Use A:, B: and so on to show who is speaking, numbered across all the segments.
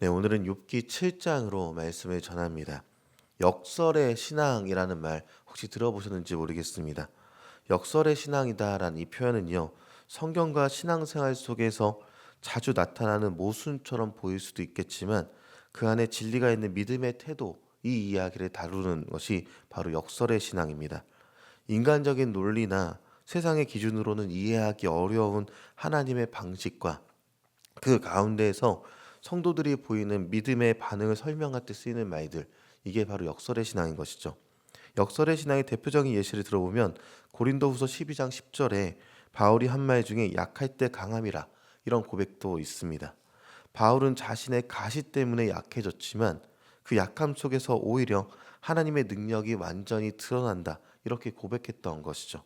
A: 네, 오늘은 욥기 7장으로 말씀을 전합니다. 역설의 신앙이라는 말 혹시 들어보셨는지 모르겠습니다. 역설의 신앙이다라는 이 표현은요, 성경과 신앙생활 속에서 자주 나타나는 모순처럼 보일 수도 있겠지만 그 안에 진리가 있는 믿음의 태도, 이 이야기를 다루는 것이 바로 역설의 신앙입니다. 인간적인 논리나 세상의 기준으로는 이해하기 어려운 하나님의 방식과 그 가운데에서 성도들이 보이는 믿음의 반응을 설명할 때 쓰이는 말들, 이게 바로 역설의 신앙인 것이죠. 역설의 신앙의 대표적인 예시를 들어보면 고린도후서 12장 10절에 바울이 한 말 중에 약할 때 강함이라, 이런 고백도 있습니다. 바울은 자신의 가시 때문에 약해졌지만 그 약함 속에서 오히려 하나님의 능력이 완전히 드러난다, 이렇게 고백했던 것이죠.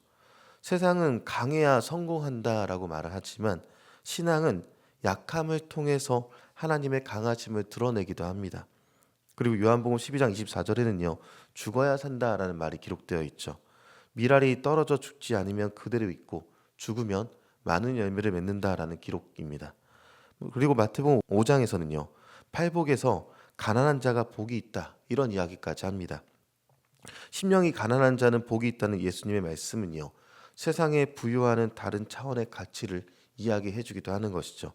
A: 세상은 강해야 성공한다라고 말을 하지만 신앙은 약함을 통해서 하나님의 강하심을 드러내기도 합니다. 그리고 요한복음 12장 24절에는요. 죽어야 산다라는 말이 기록되어 있죠. 밀알이 떨어져 죽지 않으면 그대로 있고 죽으면 많은 열매를 맺는다라는 기록입니다. 그리고 마태복음 5장에서는요. 팔복에서 가난한 자가 복이 있다, 이런 이야기까지 합니다. 심령이 가난한 자는 복이 있다는 예수님의 말씀은요. 세상에 부여하는 다른 차원의 가치를 이야기해 주기도 하는 것이죠.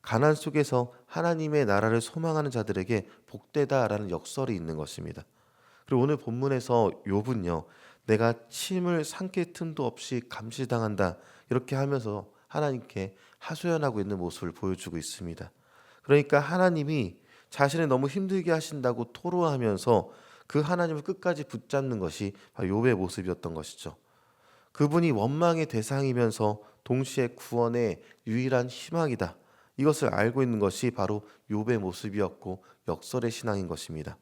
A: 가난 속에서 하나님의 나라를 소망하는 자들에게 복되다라는 역설이 있는 것입니다. 그리고 오늘 본문에서 욥은요, 내가 침을 삼킬 틈도 없이 감시당한다, 이렇게 하면서 하나님께 하소연하고 있는 모습을 보여주고 있습니다. 그러니까 하나님이 자신을 너무 힘들게 하신다고 토로하면서 그 하나님을 끝까지 붙잡는 것이 바로 욥의 모습이었던 것이죠. 그분이 원망의 대상이면서 동시에 구원의 유일한 희망이다, 이것을 알고 있는 것이 바로 욥의 모습이었고 역설의 신앙인 것입니다.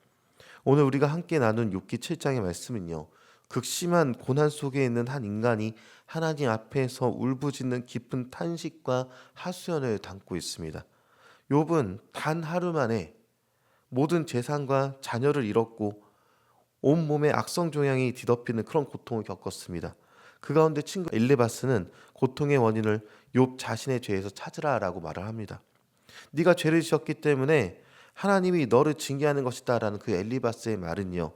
A: 오늘 우리가 함께 나눈 욥기 7장의 말씀은요, 극심한 고난 속에 있는 한 인간이 하나님 앞에서 울부짖는 깊은 탄식과 하소연을 담고 있습니다. 욥은 단 하루 만에 모든 재산과 자녀를 잃었고 온몸에 악성 종양이 뒤덮이는 그런 고통을 겪었습니다. 그 가운데 친구 엘리바스는 고통의 원인을 욥 자신의 죄에서 찾으라라고 말을 합니다. 네가 죄를 지었기 때문에 하나님이 너를 징계하는 것이다 라는 그 엘리바스의 말은요,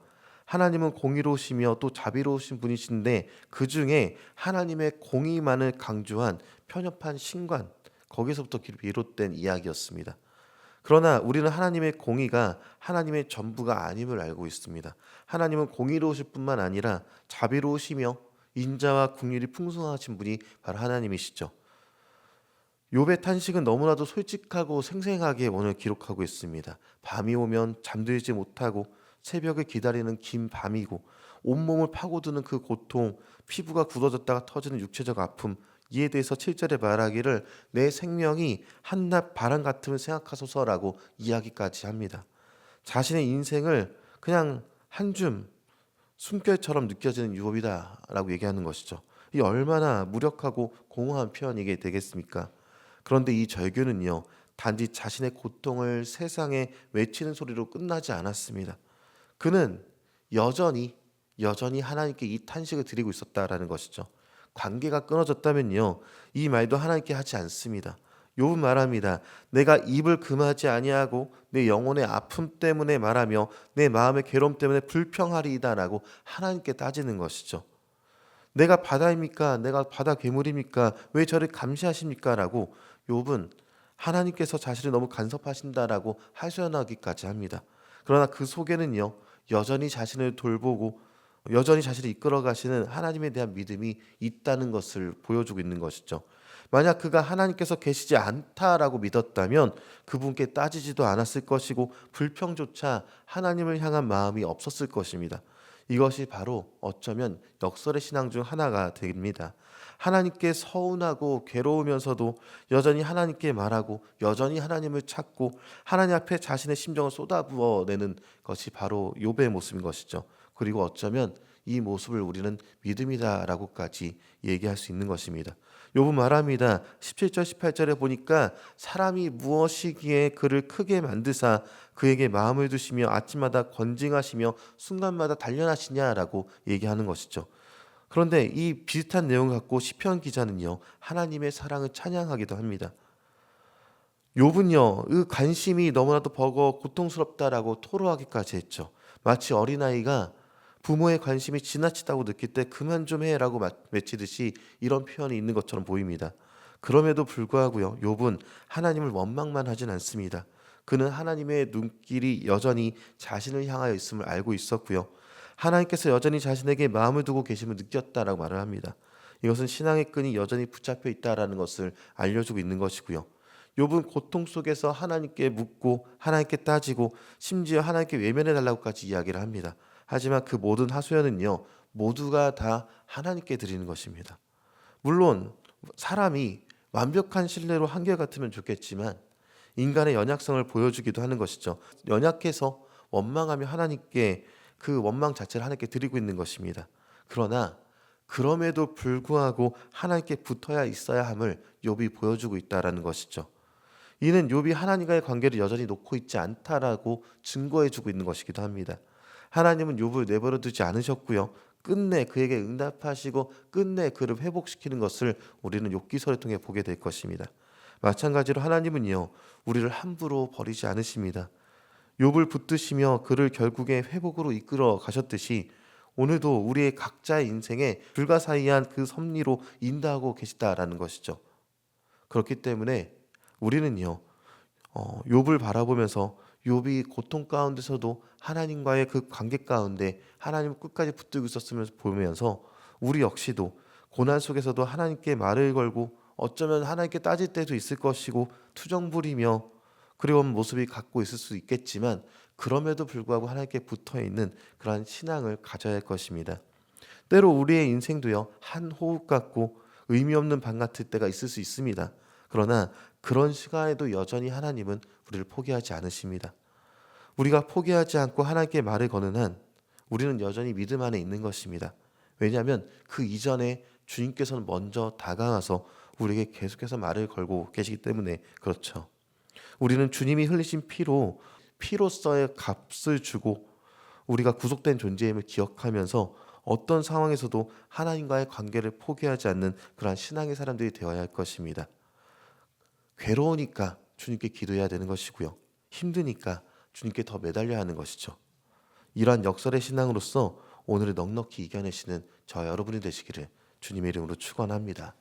A: 하나님은 공의로우시며 또 자비로우신 분이신데 그 중에 하나님의 공의만을 강조한 편협한 신관, 거기서부터 비롯된 이야기였습니다. 그러나 우리는 하나님의 공의가 하나님의 전부가 아님을 알고 있습니다. 하나님은 공의로우실 뿐만 아니라 자비로우시며 인자와 긍휼이 풍성하신 분이 바로 하나님이시죠. 욥의 탄식은 너무나도 솔직하고 생생하게 오늘 기록하고 있습니다. 밤이 오면 잠들지 못하고 새벽을 기다리는 긴 밤이고 온몸을 파고드는 그 고통, 피부가 굳어졌다가 터지는 육체적 아픔, 이에 대해서 7절에 말하기를 내 생명이 한낮 바람 같음을 생각하소서라고 이야기까지 합니다. 자신의 인생을 그냥 한 줌 숨결처럼 느껴지는 유업이다라고 얘기하는 것이죠. 이 얼마나 무력하고 공허한 표현이게 되겠습니까? 그런데 이 절규는요, 단지 자신의 고통을 세상에 외치는 소리로 끝나지 않았습니다. 그는 여전히 하나님께 이 탄식을 드리고 있었다라는 것이죠. 관계가 끊어졌다면요, 이 말도 하나님께 하지 않습니다. 욥은 말합니다. 내가 입을 금하지 아니하고 내 영혼의 아픔 때문에 말하며 내 마음의 괴로움 때문에 불평하리이다라고 하나님께 따지는 것이죠. 내가 바다입니까? 내가 바다 괴물입니까? 왜 저를 감시하십니까? 라고 욥은 하나님께서 자신을 너무 간섭하신다라고 하소연하기까지 합니다. 그러나 그 속에는요, 여전히 자신을 돌보고 여전히 자신을 이끌어 가시는 하나님에 대한 믿음이 있다는 것을 보여주고 있는 것이죠. 만약 그가 하나님께서 계시지 않다라고 믿었다면 그분께 따지지도 않았을 것이고 불평조차 하나님을 향한 마음이 없었을 것입니다. 이것이 바로 어쩌면 역설의 신앙 중 하나가 됩니다. 하나님께 서운하고 괴로우면서도 여전히 하나님께 말하고 여전히 하나님을 찾고 하나님 앞에 자신의 심정을 쏟아부어내는 것이 바로 욥의 모습인 것이죠. 그리고 어쩌면 이 모습을 우리는 믿음이다라고까지 얘기할 수 있는 것입니다. 욥은 말합니다. 17절 18절에 보니까 사람이 무엇이기에 그를 크게 만드사 그에게 마음을 두시며 아침마다 권징하시며 순간마다 단련하시냐라고 얘기하는 것이죠. 그런데 이 비슷한 내용을 갖고 시편 기자는요, 하나님의 사랑을 찬양하기도 합니다. 욥은요, 그 관심이 너무나도 버거워 고통스럽다라고 토로하기까지 했죠. 마치 어린아이가 부모의 관심이 지나치다고 느낄 때 그만 좀 해라고 외치듯이 이런 표현이 있는 것처럼 보입니다. 그럼에도 불구하고요, 욥은 하나님을 원망만 하진 않습니다. 그는 하나님의 눈길이 여전히 자신을 향하여 있음을 알고 있었고요. 하나님께서 여전히 자신에게 마음을 두고 계심을 느꼈다라고 말을 합니다. 이것은 신앙의 끈이 여전히 붙잡혀 있다라는 것을 알려주고 있는 것이고요. 욥은 고통 속에서 하나님께 묻고 하나님께 따지고 심지어 하나님께 외면해 달라고까지 이야기를 합니다. 하지만 그 모든 하소연은요, 모두가 다 하나님께 드리는 것입니다. 물론 사람이 완벽한 신뢰로 한결같으면 좋겠지만 인간의 연약성을 보여주기도 하는 것이죠. 연약해서 원망하며 하나님께 그 원망 자체를 하나님께 드리고 있는 것입니다. 그러나 그럼에도 불구하고 하나님께 붙어야 있어야 함을 욥이 보여주고 있다라는 것이죠. 이는 욥이 하나님과의 관계를 여전히 놓고 있지 않다라고 증거해주고 있는 것이기도 합니다. 하나님은 욥을 내버려 두지 않으셨고요. 끝내 그에게 응답하시고 끝내 그를 회복시키는 것을 우리는 욥기서를 통해 보게 될 것입니다. 마찬가지로 하나님은요, 우리를 함부로 버리지 않으십니다. 욥을 붙드시며 그를 결국에 회복으로 이끌어 가셨듯이 오늘도 우리의 각자의 인생에 불가사의한 그 섭리로 인도하고 계시다라는 것이죠. 그렇기 때문에 우리는요, 욥을 바라보면서 욥이 고통 가운데서도 하나님과의 그 관계 가운데 하나님을 끝까지 붙들고 있었으면 보면서 우리 역시도 고난 속에서도 하나님께 말을 걸고 어쩌면 하나님께 따질 때도 있을 것이고 투정 부리며 그리운 모습이 갖고 있을 수 있겠지만 그럼에도 불구하고 하나님께 붙어 있는 그러한 신앙을 가져야 할 것입니다. 때로 우리의 인생도요, 한 호흡 같고 의미 없는 밤 같을 때가 있을 수 있습니다. 그러나 그런 시간에도 여전히 하나님은 우리를 포기하지 않으십니다. 우리가 포기하지 않고 하나님께 말을 거는 한 우리는 여전히 믿음 안에 있는 것입니다. 왜냐하면 그 이전에 주님께서는 먼저 다가와서 우리에게 계속해서 말을 걸고 계시기 때문에 그렇죠. 우리는 주님이 흘리신 피로서의 값을 주고 우리가 구속된 존재임을 기억하면서 어떤 상황에서도 하나님과의 관계를 포기하지 않는 그러한 신앙의 사람들이 되어야 할 것입니다. 괴로우니까 주님께 기도해야 되는 것이고요. 힘드니까 주님께 더 매달려야 하는 것이죠. 이러한 역설의 신앙으로서 오늘을 넉넉히 이겨내시는 저 여러분이 되시기를 주님의 이름으로 축원합니다.